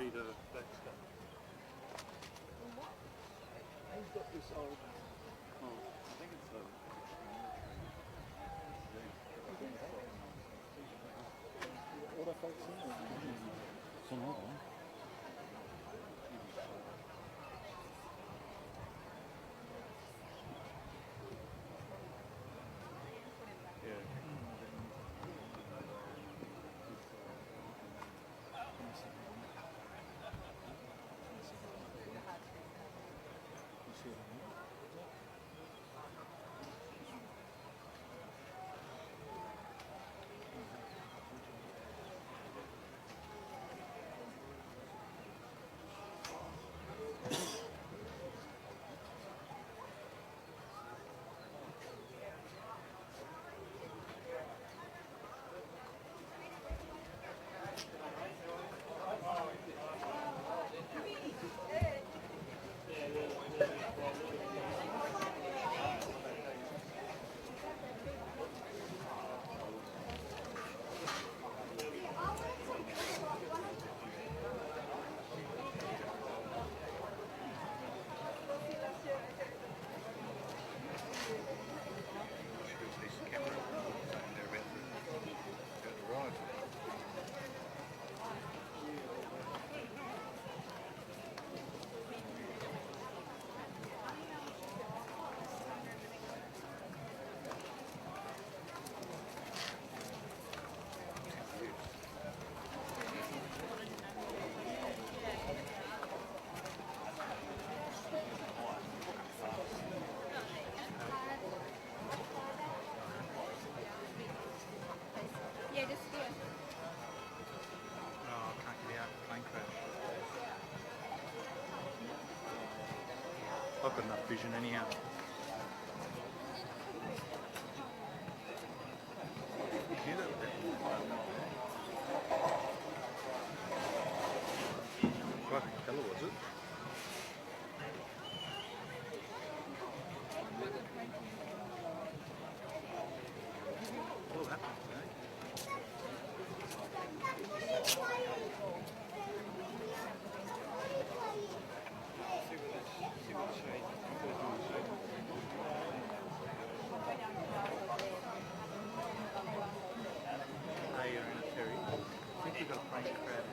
Peter Baxter. He's got this old. Oh, I think it's a. Autofocusing? It's an old one. I've got enough vision anyhow. You hear that? Quite a colour, was it? What happened today? Hey, you're in a ferry. I think we've got a plain crab.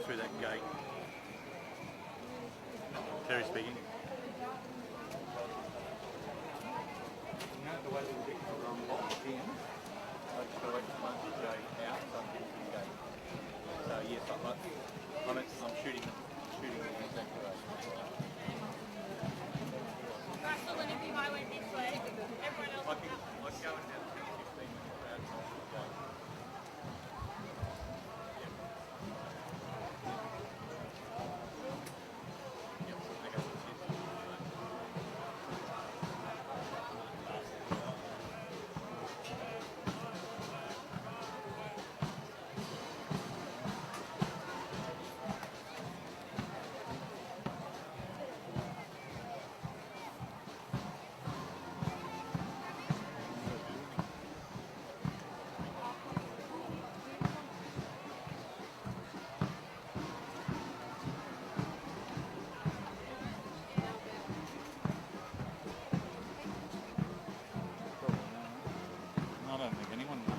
Through that gate. Terry speaking. The way that we get locked in, I just got to wait for my DJ out, so I'm getting to the gate. So yes, I'm shooting the Anzac parade. Russell, and if I went this way, everyone else I can go in down 10 to 15 minutes crowd. I don't think anyone knows.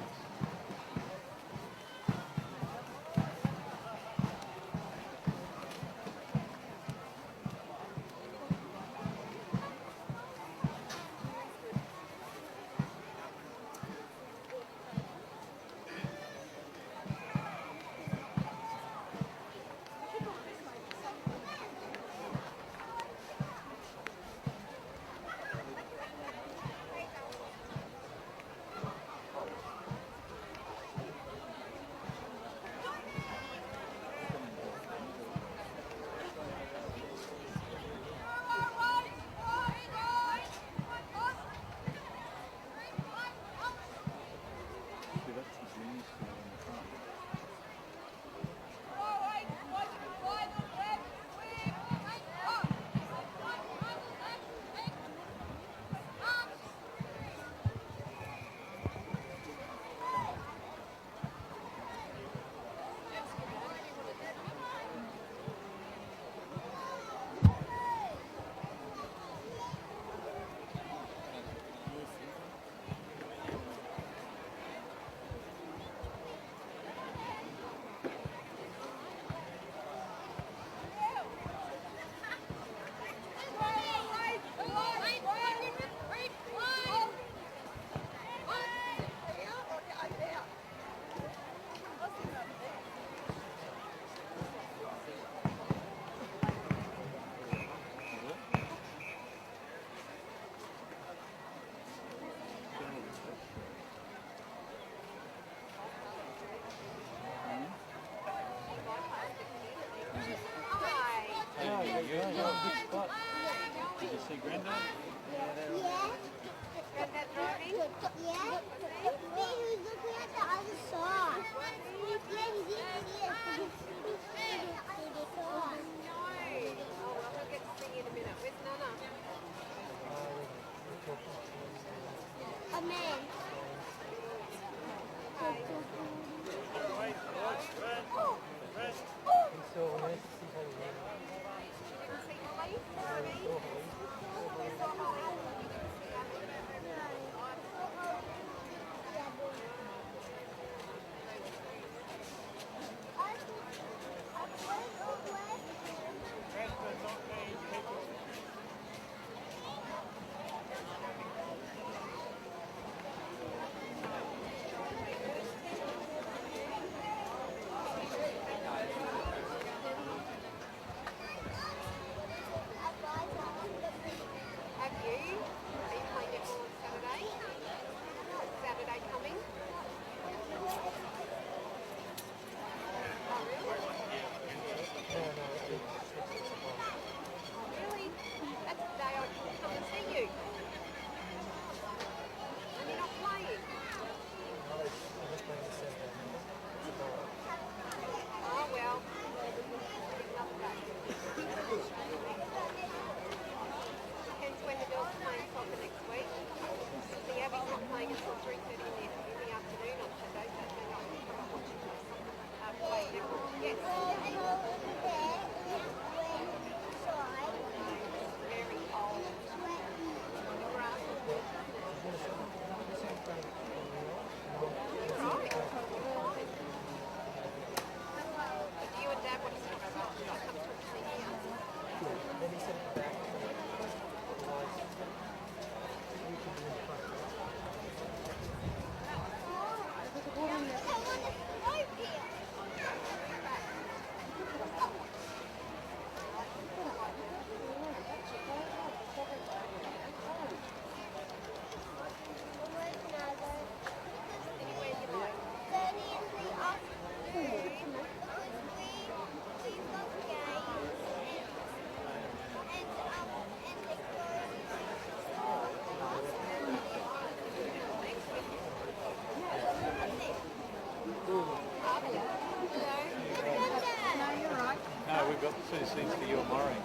This thing's for you and Murray.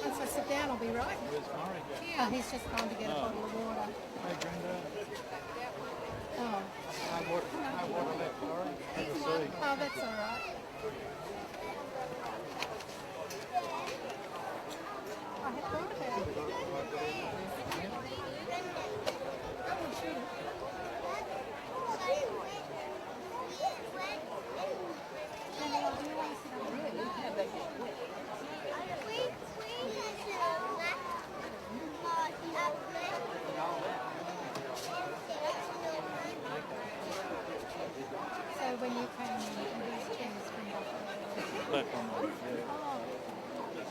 Once I sit down, I'll be right. Where's Murray? Yeah, he's just gone to get a bottle of water. Hey, Brenda. Oh, No water left, Murray. Have a seat. oh, that's all right. I had thought about it. Oh, shoot. And I do want to sit on the roof. So when you came in, these chairs from Buffalo. Left on the yeah.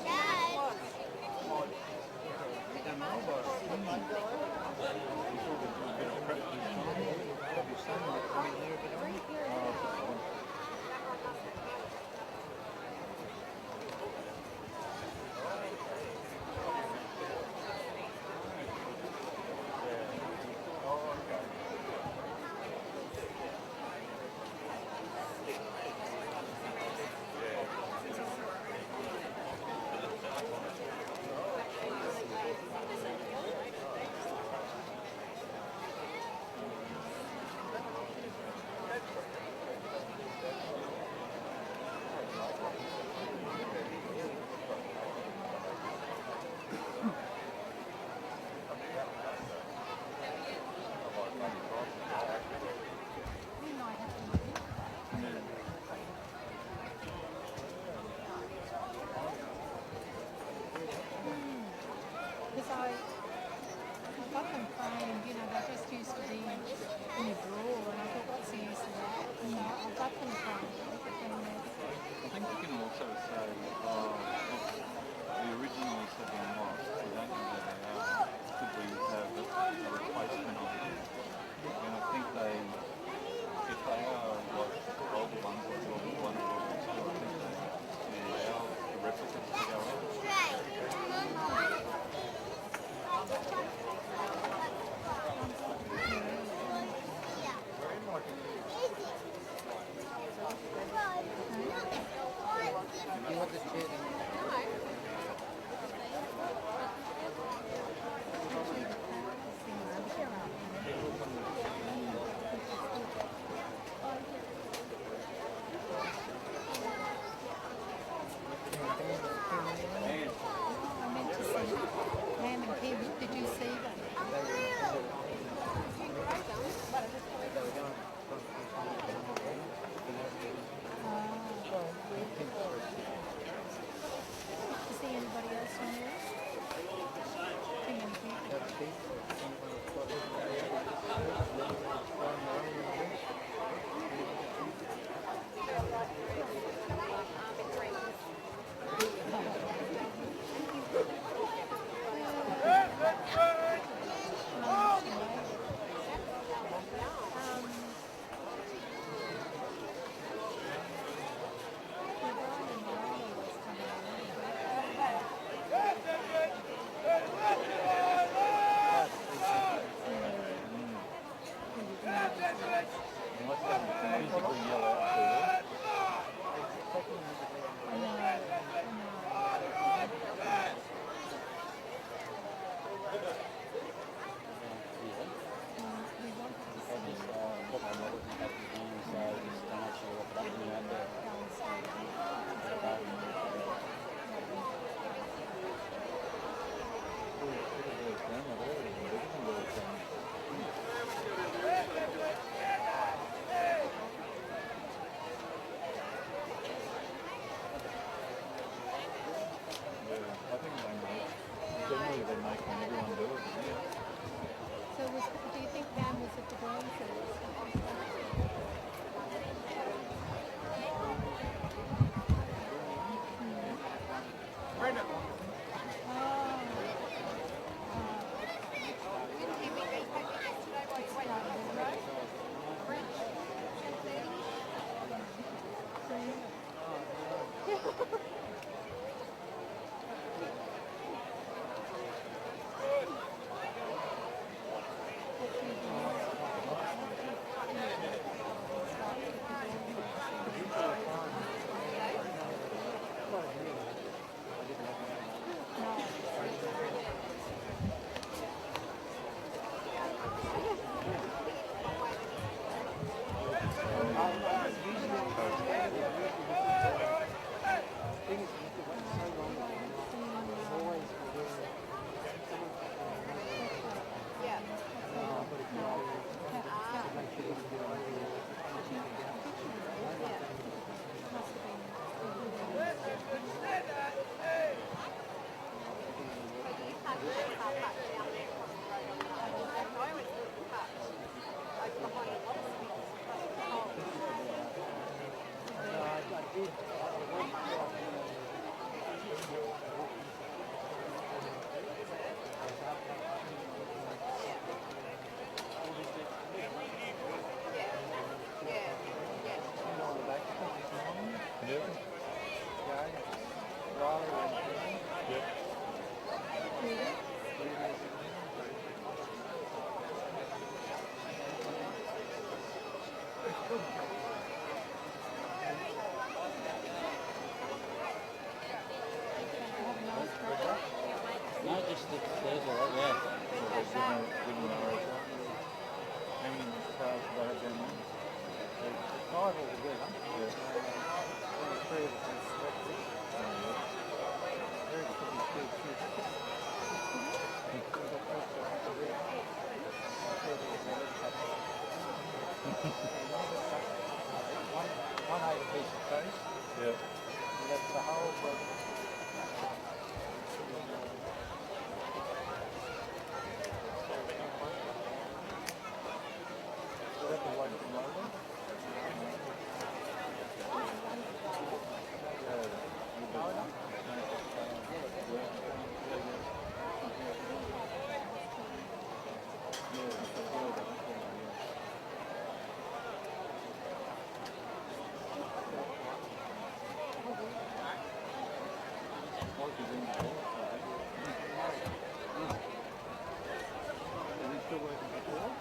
We might have to look because I got them framed, you know, they just used to be in a drawer, and I thought, what's the use of that? So I got them framed. I think you can also say, we originally said they're not. We don't know where they are. Could we have a replacement of them? And I think they, if they are like older ones, like World War I or World War II, I think they allow the replicas to go out. I meant to see Pam and Kim. Did you see them? Did you see anybody else on there? Kim and Kim. Unless they physically yell out to I think they make, generally they make everyone do it. Yeah. So do you think Pam was at the ground service? Yeah. Yeah. Have a nice break. No, just there's all right, yeah. Good marriage. How many cars do they have down there? 5 altogether. Yeah. Only 3 of us have sweated. Very pretty still too. One ate a piece of toast, Yeah. and left the whole breakfast. So that's the one from London. Is he still working for Ford?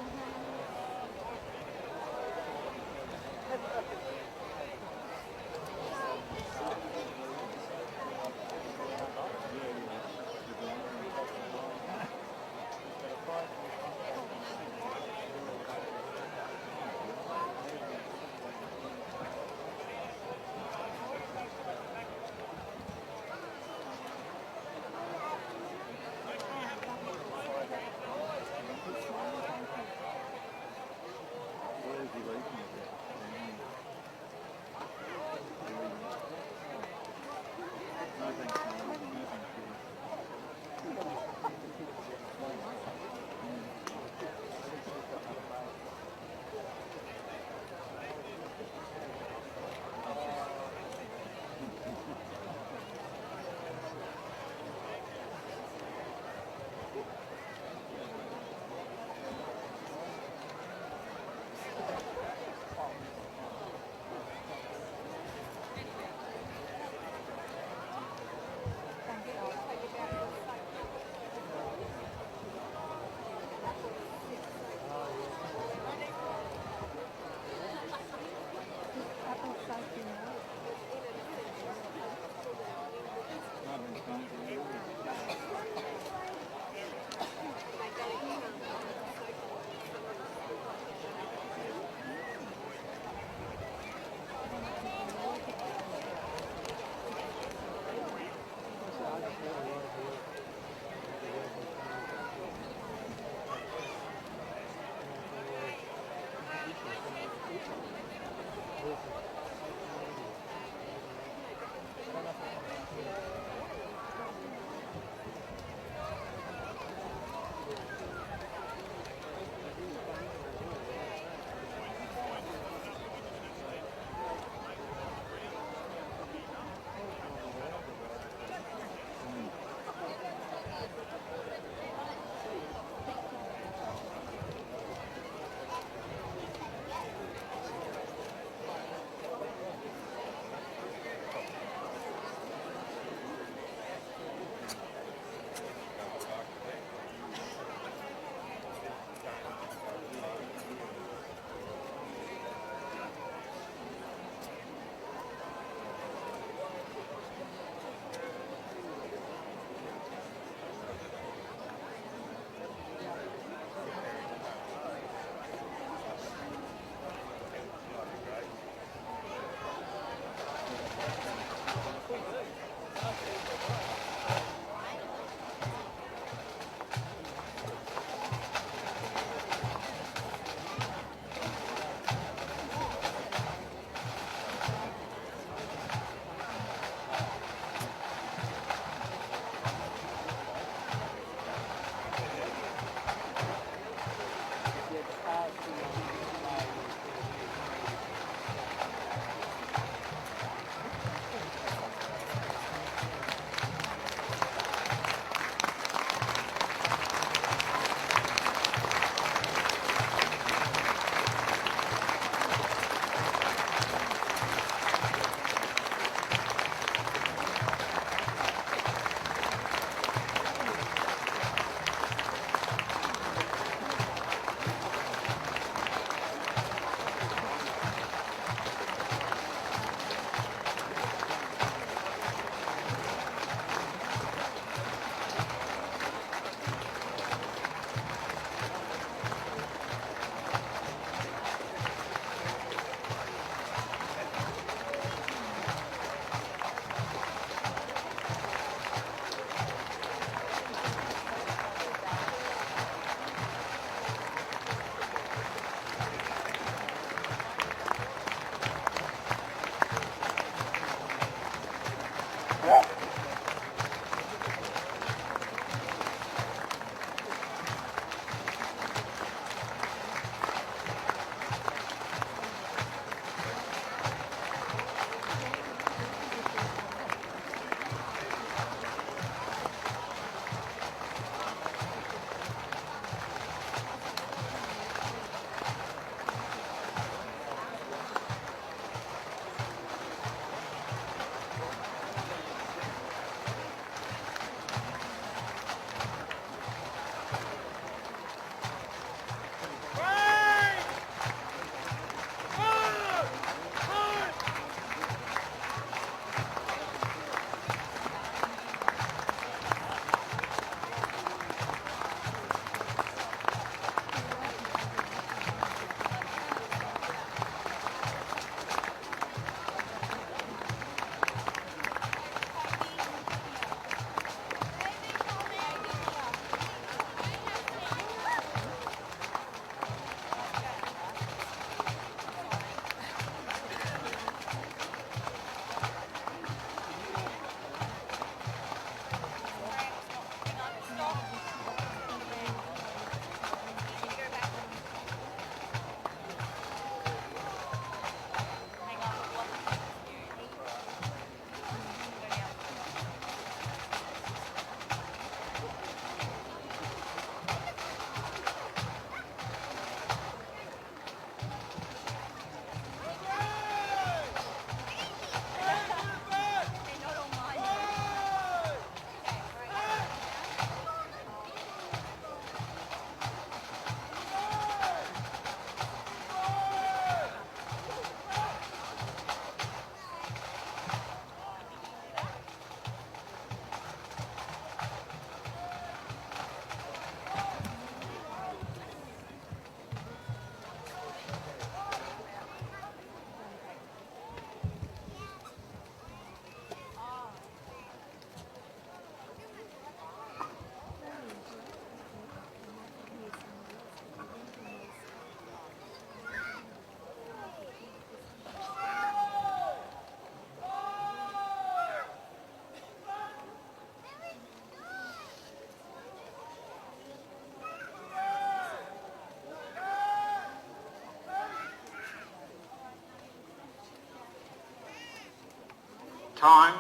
Time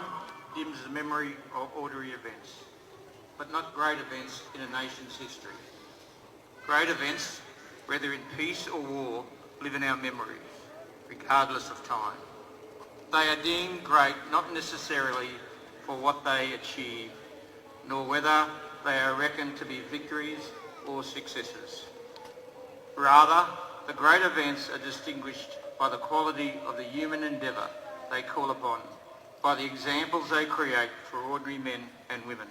dims the memory of ordinary events, but not great events in a nation's history. Great events, whether in peace or war, live in our memories, regardless of time. They are deemed great not necessarily for what they achieve, nor whether they are reckoned to be victories or successes. Rather, the great events are distinguished by the quality of the human endeavour they call upon, by the examples they create for ordinary men and women,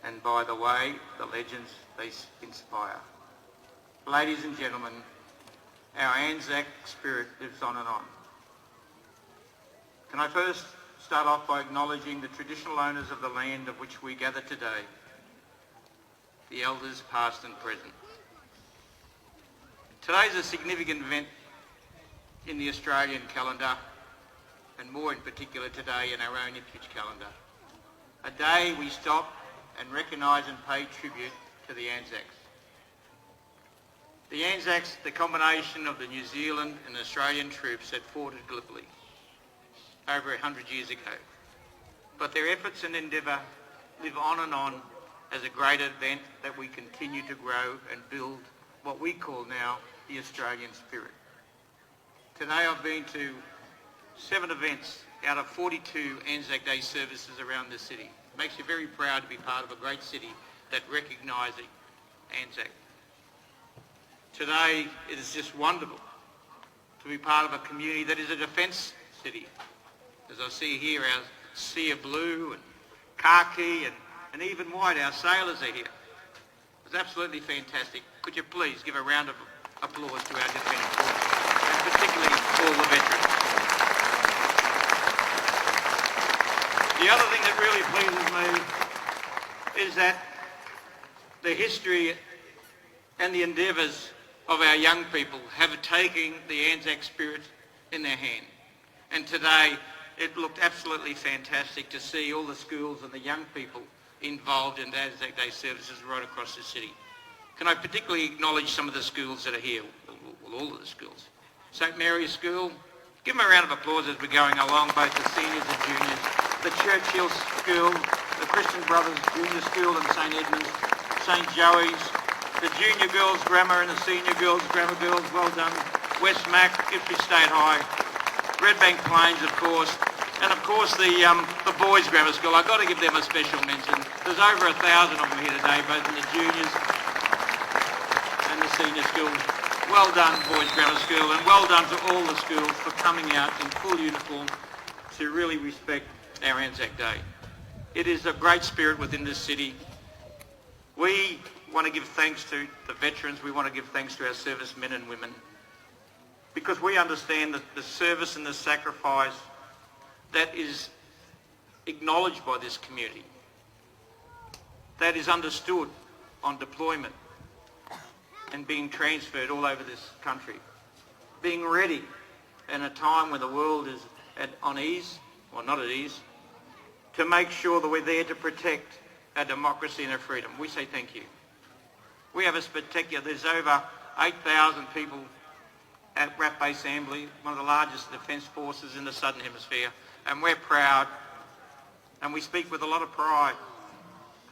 and by the way the legends they inspire. Ladies and gentlemen, our Anzac spirit lives on and on. Can I first start off by acknowledging the traditional owners of the land of which we gather today, the elders past and present. Today is a significant event in the Australian calendar, and more in particular today in our own Ipswich calendar. A day we stop and recognise and pay tribute to the Anzacs. The Anzacs, the combination of the New Zealand and Australian troops that fought at Gallipoli over 100 years ago. But their efforts and endeavour live on and on as a great event that we continue to grow and build what we call now the Australian spirit. Today I've been to 7 events out of 42 Anzac Day services around the city. It makes you very proud to be part of a great city that recognises Anzac. Today it is just wonderful to be part of a community that is a defence city. As I see here, our sea of blue and khaki and even white, our sailors are here. It's absolutely fantastic. Could you please give a round of applause to our defence force, and particularly all the veterans. The other thing that really pleases me is that the history and the endeavours of our young people have taken the Anzac spirit in their hand. And today it looked absolutely fantastic to see all the schools and the young people involved in the Anzac Day services right across the city. Can I particularly acknowledge some of the schools that are here? Well, all of the schools. St Mary's School, give them a round of applause as we're going along, both the seniors and juniors. The Churchill School, the Christian Brothers Junior School and St Edmunds, St Joey's, the Junior Girls Grammar and the Senior Girls Grammar Girls, well done. West Mac, Ipswich State High, Redbank Plains, of course, and of course the Boys Grammar School. I've got to give them a special mention. There's over 1,000 of them here today, both in the juniors and the senior school. Well done, Boys Grammar School, and well done to all the schools for coming out in full uniform to really respect our Anzac Day. It is a great spirit within this city. We want to give thanks to the veterans. We want to give thanks to our servicemen and women, because we understand that the service and the sacrifice that is acknowledged by this community, that is understood on deployment and being transferred all over this country, being ready in a time when the world is on ease, or not at ease, to make sure that we're there to protect our democracy and our freedom. We say thank you. We have a spectacular, there's over 8,000 people at RAP Base Ambly, one of the largest defence forces in the Southern Hemisphere, and we're proud, and we speak with a lot of pride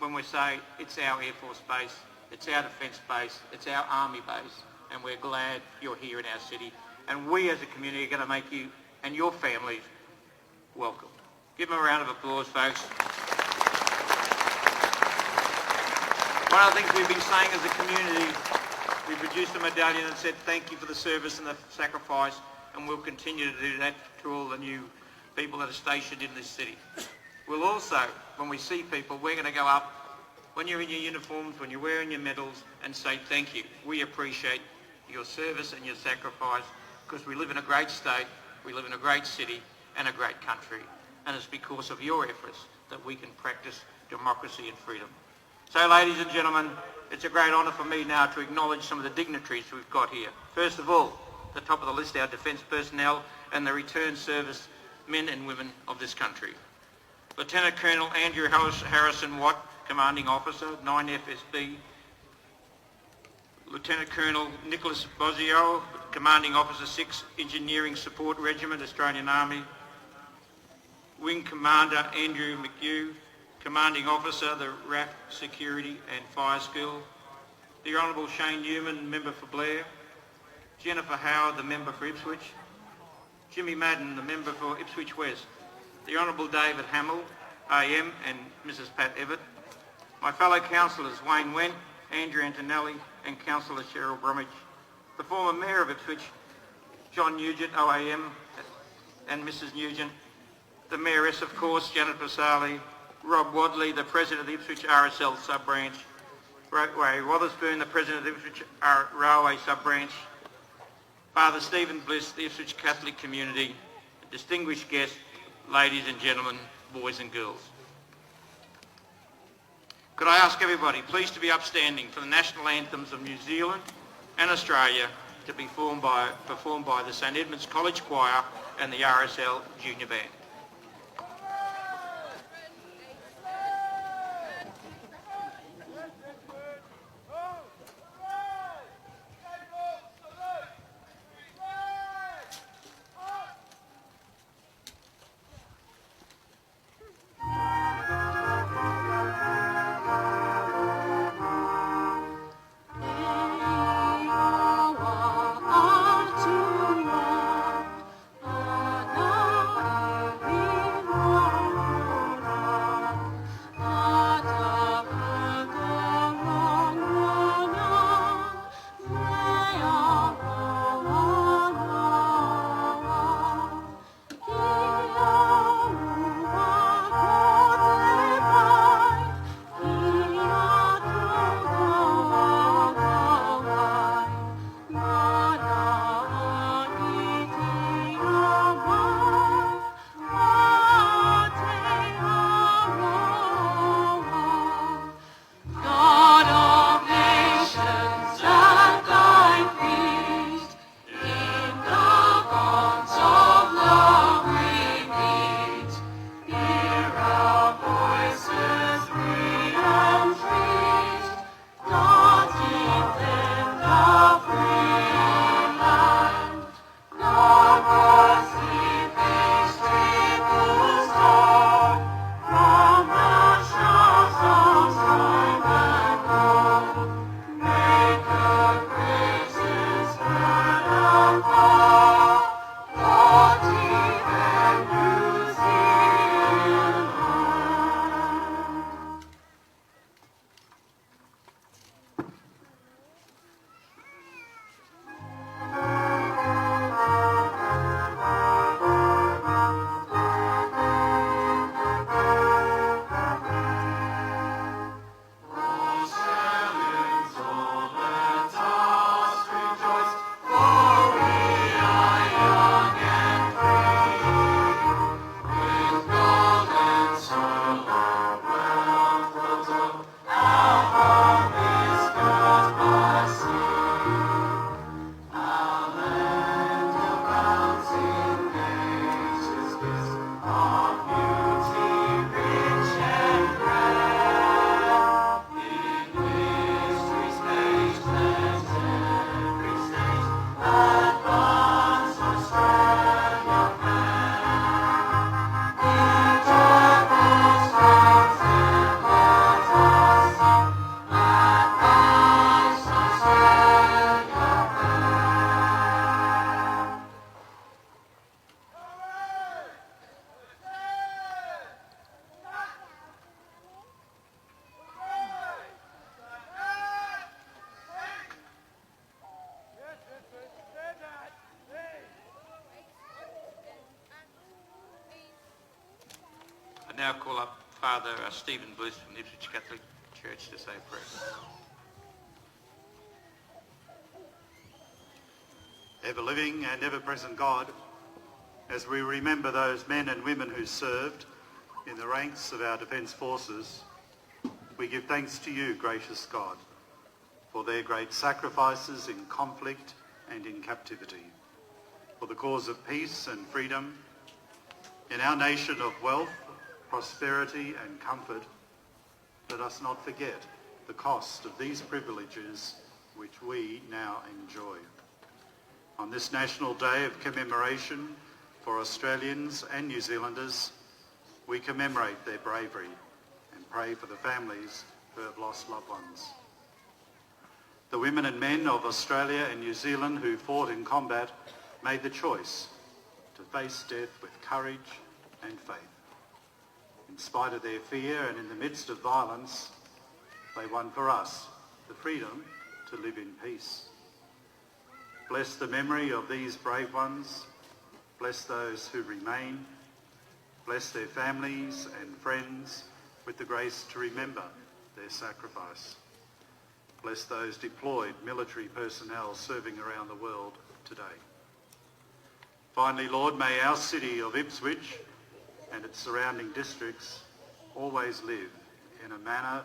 when we say it's our Air Force base, it's our defence base, it's our Army base, and we're glad you're here in our city, and we as a community are going to make you and your families welcome. Give them a round of applause, folks. One of the things we've been saying as a community, we produced a medallion and said thank you for the service and the sacrifice, and we'll continue to do that to all the new people that are stationed in this city. We'll also, when we see people, we're going to go up, when you're in your uniforms, when you're wearing your medals, and say thank you. We appreciate your service and your sacrifice, because we live in a great state, we live in a great city and a great country, and it's because of your efforts that we can practice democracy and freedom. So, ladies and gentlemen, it's a great honour for me now to acknowledge some of the dignitaries we've got here. First of all, at the top of the list, our defence personnel and the returned service men and women of this country. Lieutenant Colonel Andrew Harrison Watt, Commanding Officer, 9FSB. Lieutenant Colonel Nicholas Bozio, Commanding Officer, 6 Engineering Support Regiment, Australian Army. Wing Commander Andrew McHugh, Commanding Officer, the RAF Security and Fire School, the Honourable Shane Newman, Member for Blair, Jennifer Howard, the Member for Ipswich, Jimmy Madden, the Member for Ipswich West, the Honourable David Hamill, AM, and Mrs Pat Evett, my fellow councillors Wayne Wendt, Andrew Antonelli and Councillor Cheryl Bromwich, the former Mayor of Ipswich, John Nugent, OAM, and Mrs Nugent, the Mayoress, of course, Janet Pasali, Rob Wadley, the President of the Ipswich RSL Sub-Branch, Ray Wotherspoon, the President of the Ipswich Railway Sub-Branch, Father Stephen Bliss, the Ipswich Catholic Community, distinguished guests, ladies and gentlemen, boys and girls. Could I ask everybody please to be upstanding for the national anthems of New Zealand and Australia to be performed by the St Edmunds College Choir and the RSL Junior Band. Now call up Father Stephen Bliss from the Ipswich Catholic Church to say a prayer. Ever-living and ever-present God, as we remember those men and women who served in the ranks of our Defence Forces, we give thanks to you, gracious God, for their great sacrifices in conflict and in captivity, for the cause of peace and freedom in our nation of wealth, prosperity and comfort. Let us not forget the cost of these privileges which we now enjoy. On this National Day of commemoration for Australians and New Zealanders, we commemorate their bravery and pray for the families who have lost loved ones. The women and men of Australia and New Zealand who fought in combat made the choice to face death with courage and faith. In spite of their fear and in the midst of violence, they won for us the freedom to live in peace. Bless the memory of these brave ones. Bless those who remain. Bless their families and friends with the grace to remember their sacrifice. Bless those deployed military personnel serving around the world today. Finally, Lord, may our city of Ipswich and its surrounding districts always live in a manner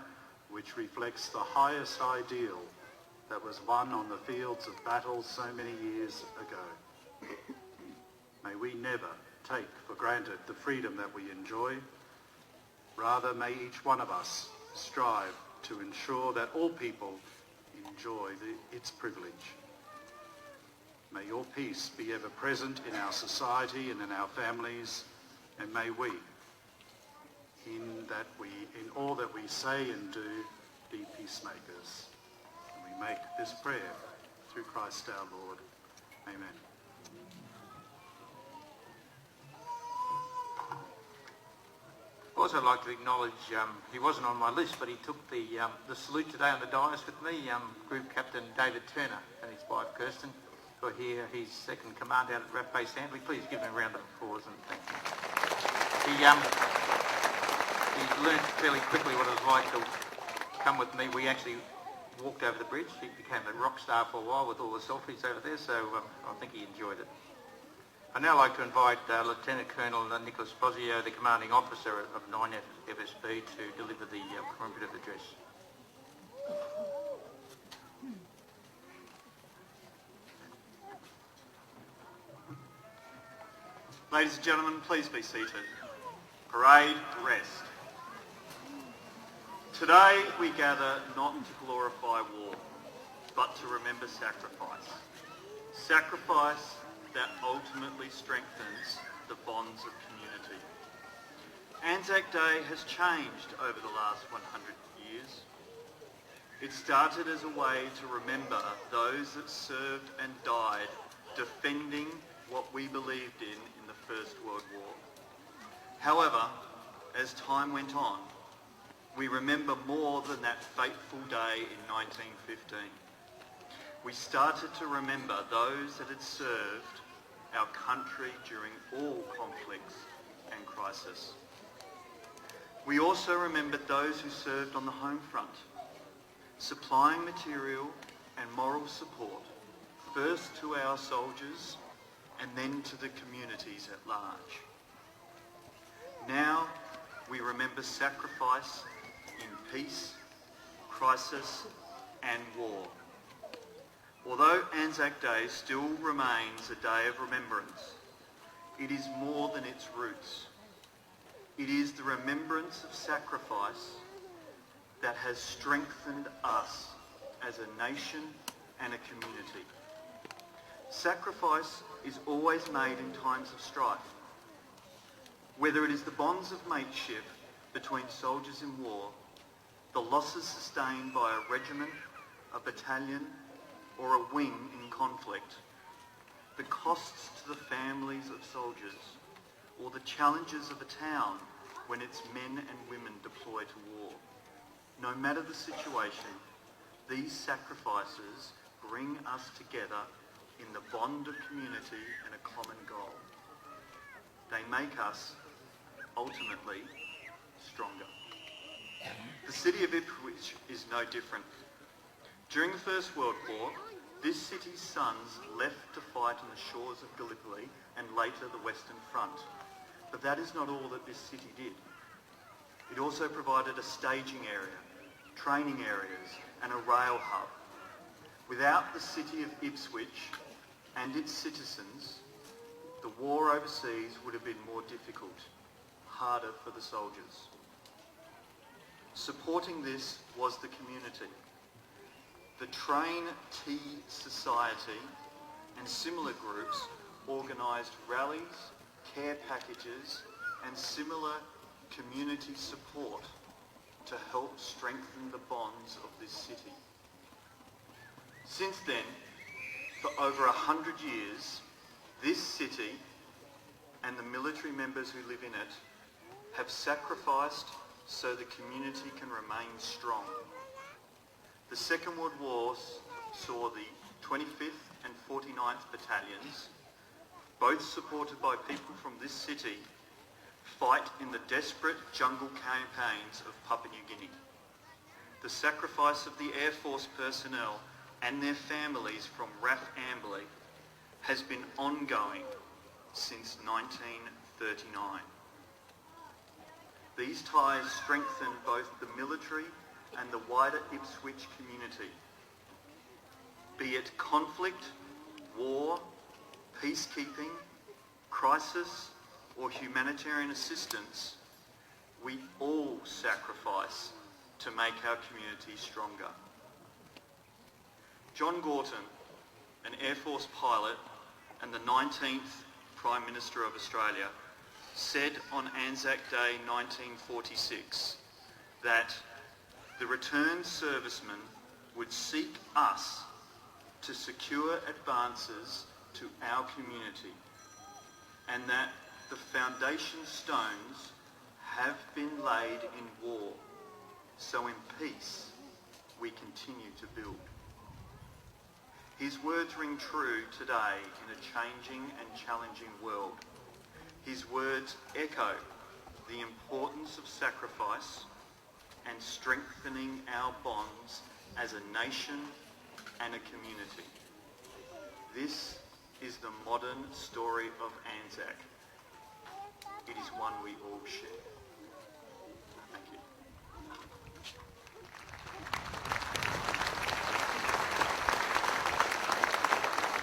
which reflects the highest ideal that was won on the fields of battle so many years ago. May we never take for granted the freedom that we enjoy. Rather, may each one of us strive to ensure that all people enjoy its privilege. May your peace be ever present in our society and in our families, and may we, in all that we say and do, be peacemakers. And we make this prayer through Christ our Lord. Amen. I'd also like to acknowledge, he wasn't on my list, but he took the salute today on the dais with me, Group Captain David Turner and his wife Kirsten, who are here, his second command out at RAF Base Handley. Please give him a round of applause and thank him. He learned fairly quickly what it was like to come with me. We actually walked over the bridge. He became a rock star for a while with all the selfies over there, so I think he enjoyed it. I'd now like to invite Lieutenant Colonel Nicholas Bosio, the Commanding Officer of 9 FSB, to deliver the commemorative address. Ladies and gentlemen, please be seated. Parade rest. Today we gather not to glorify war, but to remember sacrifice. Sacrifice that ultimately strengthens the bonds of community. Anzac Day has changed over the last 100 years. It started as a way to remember those that served and died defending what we believed in the First World War. However, as time went on, we remember more than that fateful day in 1915. We started to remember those that had served our country during all conflicts and crisis. We also remembered those who served on the home front, supplying material and moral support, first to our soldiers and then to the communities at large. Now we remember sacrifice in peace, crisis and war. Although Anzac Day still remains a day of remembrance, it is more than its roots. It is the remembrance of sacrifice that has strengthened us as a nation and a community. Sacrifice is always made in times of strife. Whether it is the bonds of mateship between soldiers in war, the losses sustained by a regiment, a battalion, or a wing in conflict, the costs to the families of soldiers, or the challenges of a town when its men and women deploy to war. No matter the situation, these sacrifices bring us together in the bond of community and a common goal. They make us, ultimately, stronger. The city of Ipswich is no different. During the First World War, this city's sons left to fight on the shores of Gallipoli and later the Western Front. But that is not all that this city did. It also provided a staging area, training areas and a rail hub. Without the city of Ipswich and its citizens, the war overseas would have been more difficult, harder for the soldiers. Supporting this was the community. The Train Tea Society and similar groups organised rallies, care packages and similar community support to help strengthen the bonds of this city. Since then, for over 100 years, this city and the military members who live in it have sacrificed so the community can remain strong. The Second World War saw the 25th and 49th Battalions, both supported by people from this city, fight in the desperate jungle campaigns of Papua New Guinea. The sacrifice of the Air Force personnel and their families from RAF Amberley has been ongoing since 1939. These ties strengthen both the military and the wider Ipswich community. Be it conflict, war, peacekeeping, crisis, or humanitarian assistance, we all sacrifice to make our community stronger. John Gorton, an Air Force pilot and the 19th Prime Minister of Australia, said on Anzac Day 1946 that the returned servicemen would seek us to secure advances to our community, and that the foundation stones have been laid in war, so in peace we continue to build. His words ring true today in a changing and challenging world. His words echo the importance of sacrifice and strengthening our bonds as a nation and a community. This is the modern story of Anzac. It is one we all share. Thank you.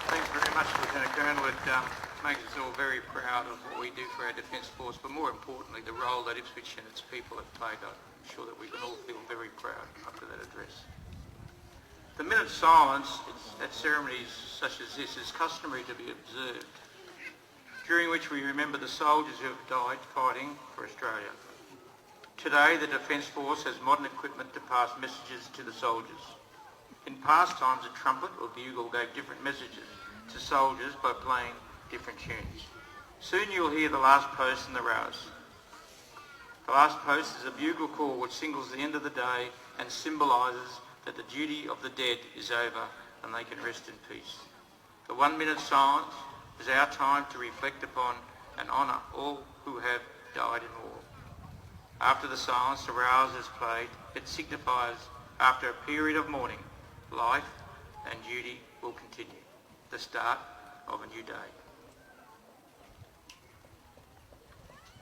Thanks very much, Lieutenant Colonel. It makes us all very proud of what we do for our Defence Force, but more importantly, the role that Ipswich and its people have played. I'm sure that we can all feel very proud after that address. The minute of silence at ceremonies such as this is customary to be observed, during which we remember the soldiers who have died fighting for Australia. Today, the Defence Force has modern equipment to pass messages to the soldiers. In past times, a trumpet or bugle gave different messages to soldiers by playing different tunes. Soon you'll hear the last post and the rouse. The last post is a bugle call which signals the end of the day and symbolises that the duty of the dead is over and they can rest in peace. The 1 minute silence is our time to reflect upon and honour all who have died in war. After the silence, the rouse is played. It signifies, after a period of mourning, life and duty will continue, the start of a new day.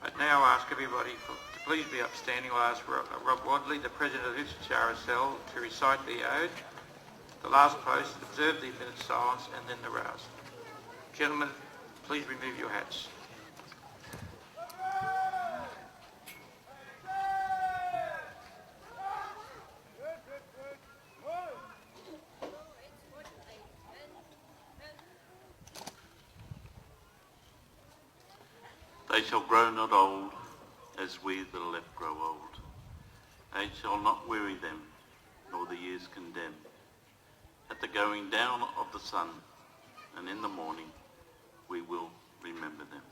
I'd now ask everybody to please be upstanding. I'll ask Rob Wadley, the President of Ipswich RSL, to recite the ode, the last post, observe the minute silence, and then the rouse. Gentlemen, please remove your hats. They shall grow not old, as we that are left grow old. Age shall not weary them, nor the years condemn. At the going down of the sun, and in the morning, we will remember them.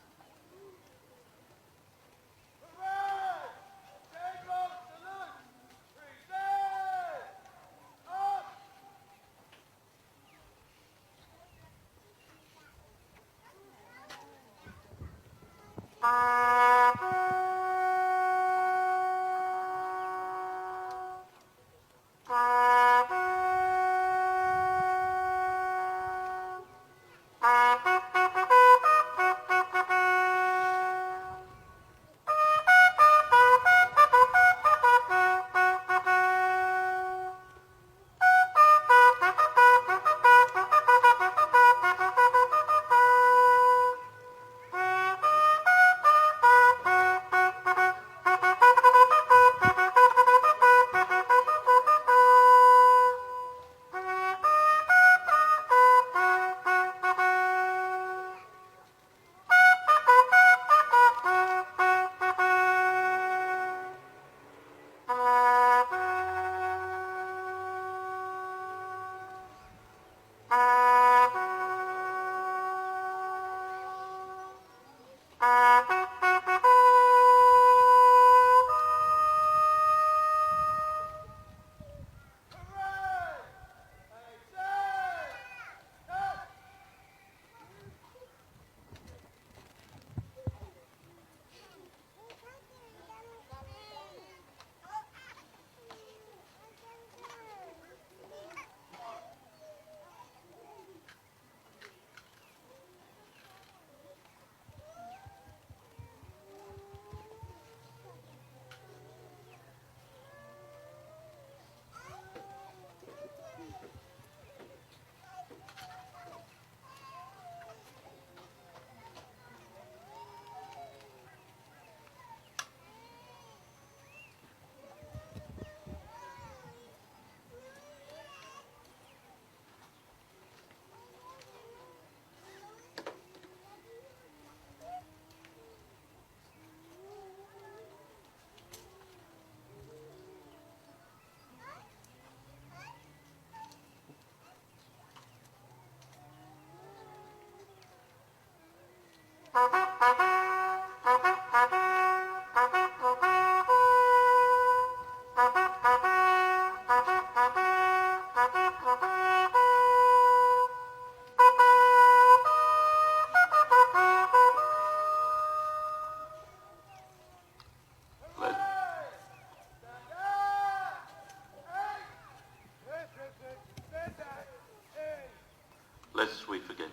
Lest we forget.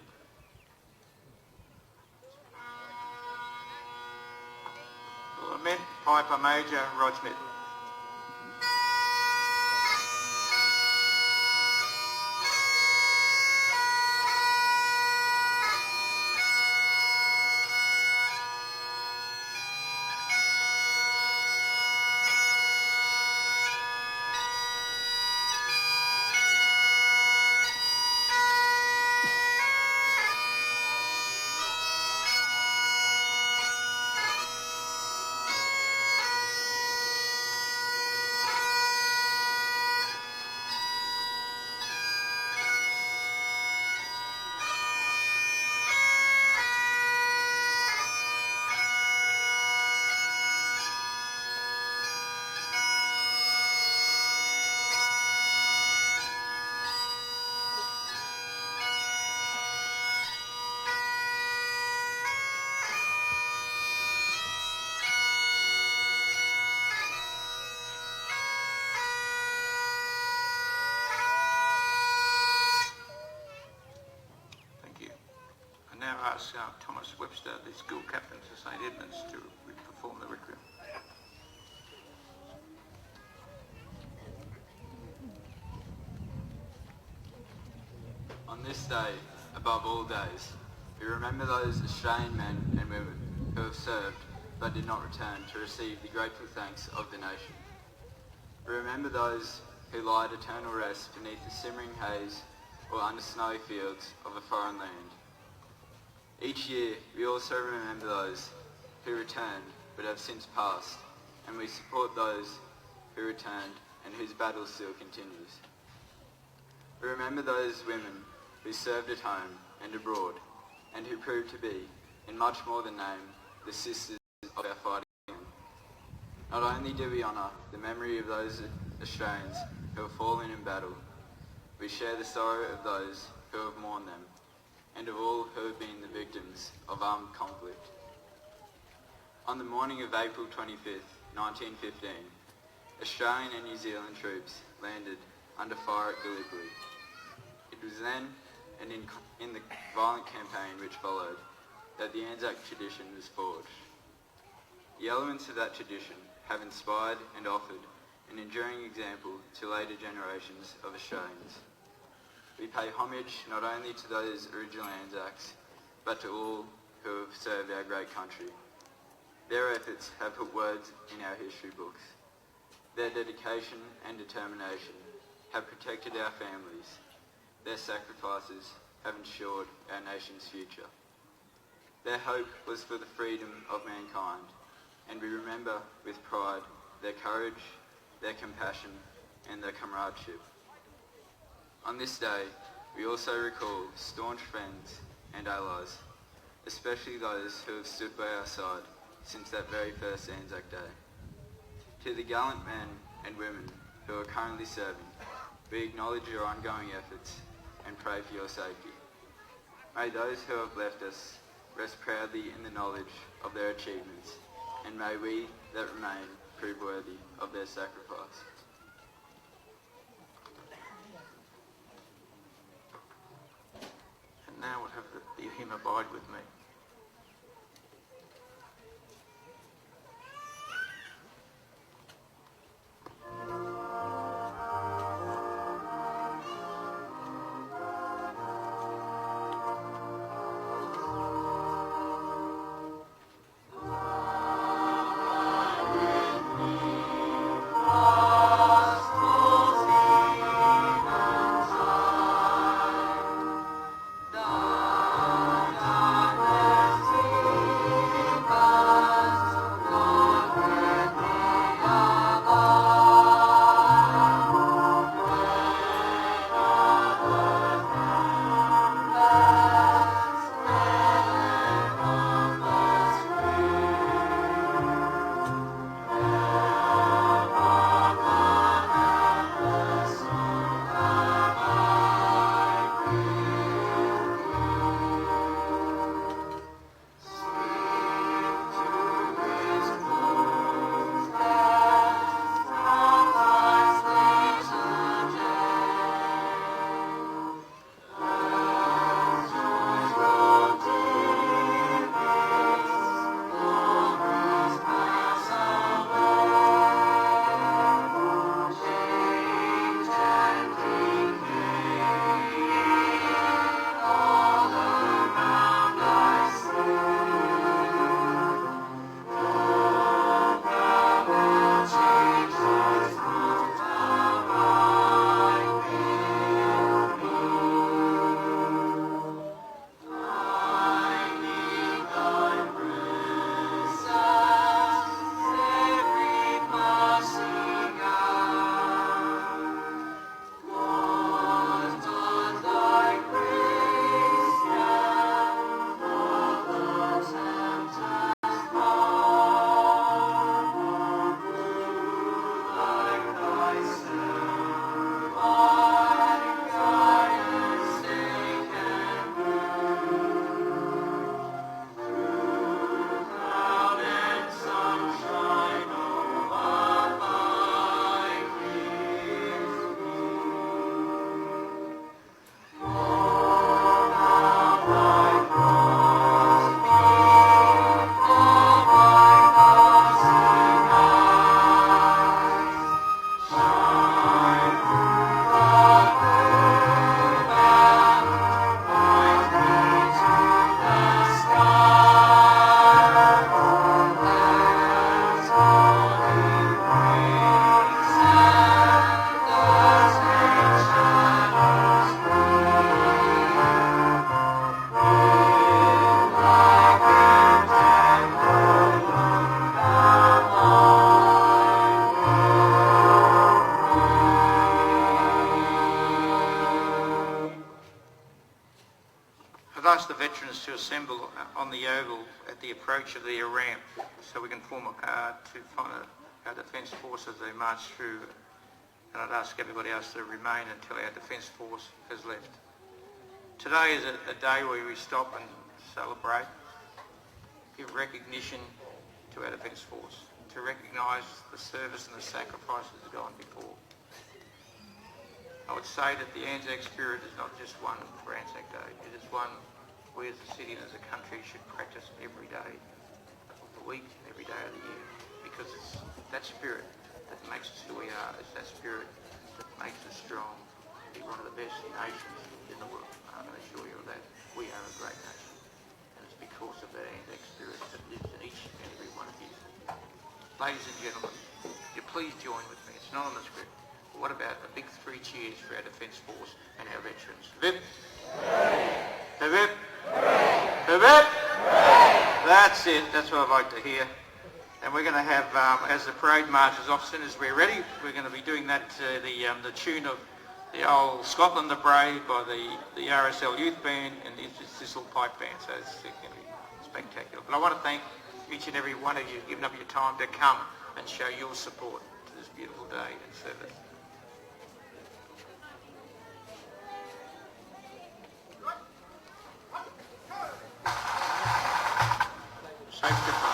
Lament Piper Major Rod Smith. Now ask Thomas Webster, the school captain for St Edmunds, to perform the requiem. On this day, above all days, we remember those Australian men and women who have served but did not return to receive the grateful thanks of the nation. We remember those who lied eternal rest beneath the simmering haze or under snowy fields of a foreign land. Each year, we also remember those who returned but have since passed, and we support those who returned and whose battle still continues. We remember those women who served at home and abroad, and who proved to be, in much more than name, the sisters of our fighting men. Not only do we honour the memory of those Australians who have fallen in battle, we share the sorrow of those who have mourned them, and of all who have been the victims of armed conflict. On the morning of April 25th, 1915, Australian and New Zealand troops landed under fire at Gallipoli. It was then, and in the violent campaign which followed, that the Anzac tradition was forged. The elements of that tradition have inspired and offered an enduring example to later generations of Australians. We pay homage not only to those original Anzacs, but to all who have served our great country. Their efforts have put words in our history books. Their dedication and determination have protected our families. Their sacrifices have ensured our nation's future. Their hope was for the freedom of mankind, and we remember with pride their courage, their compassion, and their comradeship. On this day, we also recall staunch friends and allies, especially those who have stood by our side since that very first Anzac Day. To the gallant men and women who are currently serving, we acknowledge your ongoing efforts and pray for your safety. May those who have left us rest proudly in the knowledge of their achievements, and may we that remain prove worthy of their sacrifice. And now we'll have the hymn Abide With Me. Da, da, da. ask the veterans to assemble on the oval at the approach of their ramp so we can form to find our Defence Force as they march through, and I'd ask everybody else to remain until our Defence Force has left. Today is a day where we stop and celebrate, give recognition to our Defence Force, to recognise the service and the sacrifices gone before. I would say that the Anzac spirit is not just one for Anzac Day, it is one we as a city and as a country should practice every day of the week and every day of the year, because it's that spirit that makes us who we are. It's that spirit that makes us strong, be one of the best nations in the world. I can assure you of that. We are a great nation, and it's because of that Anzac spirit that lives in each and every one of you. Ladies and gentlemen, you please join with me. It's not on the script. But what about a big 3 cheers for our Defence Force and our veterans? Vip! Vip! Vip! Vip! That's it. That's what I'd like to hear. And we're going to have, as the parade marches off, as soon as we're ready, we're going to be doing that to the tune of the old Scotland the Brave by the RSL Youth Band and the Ipswich Pipe Band. So it's going to be spectacular. But I want to thank each and every one of you giving up your time to come and show your support to this beautiful day and service. Safe goodbye.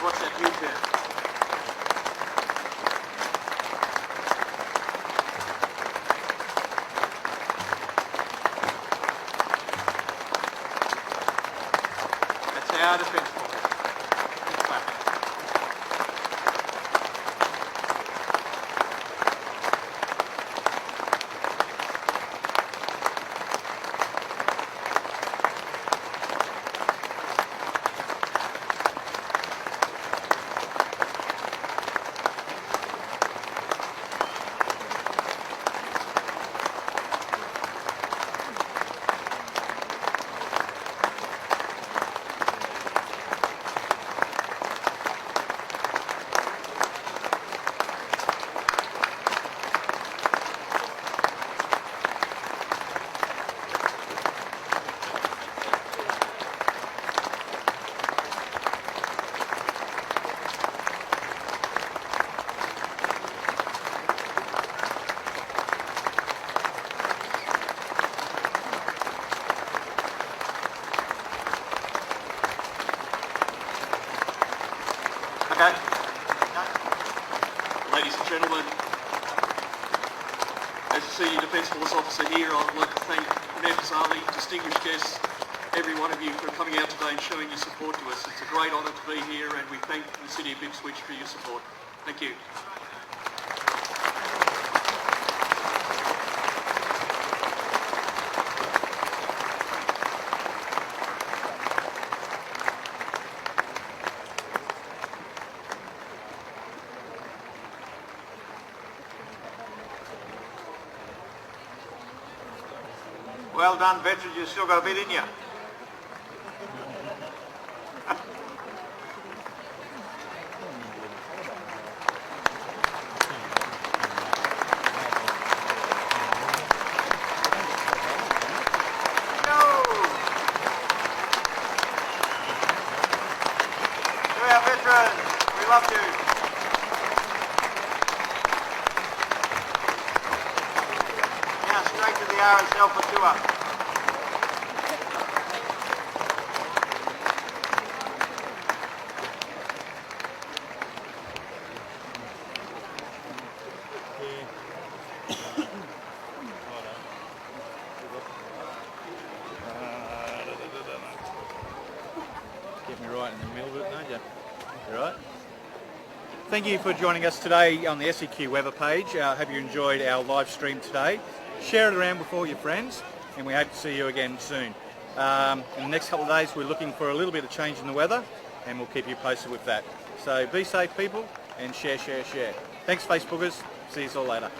What's that U-turn? That's our Defence Force. Okay. Ladies and gentlemen, Defence Force officer here. I'd like to thank Mayor Fazali, distinguished guests, every one of you for coming out today and showing your support to us. It's a great honour to be here, and we thank the City of Ipswich for your support. Thank you. Well done, veterans. You've still got a bit in you. We love you. Now straight to the RSL for tour. Get me right in the middle of it, don't you? You right? Thank you for joining us today on the SEQ weather page. I hope you enjoyed our live stream today. Share it around with all your friends, and we hope to see you again soon. In the next couple of days, we're looking for a little bit of change in the weather, and we'll keep you posted with that. So be safe, people, and share, share, share. Thanks, Facebookers. See you all later.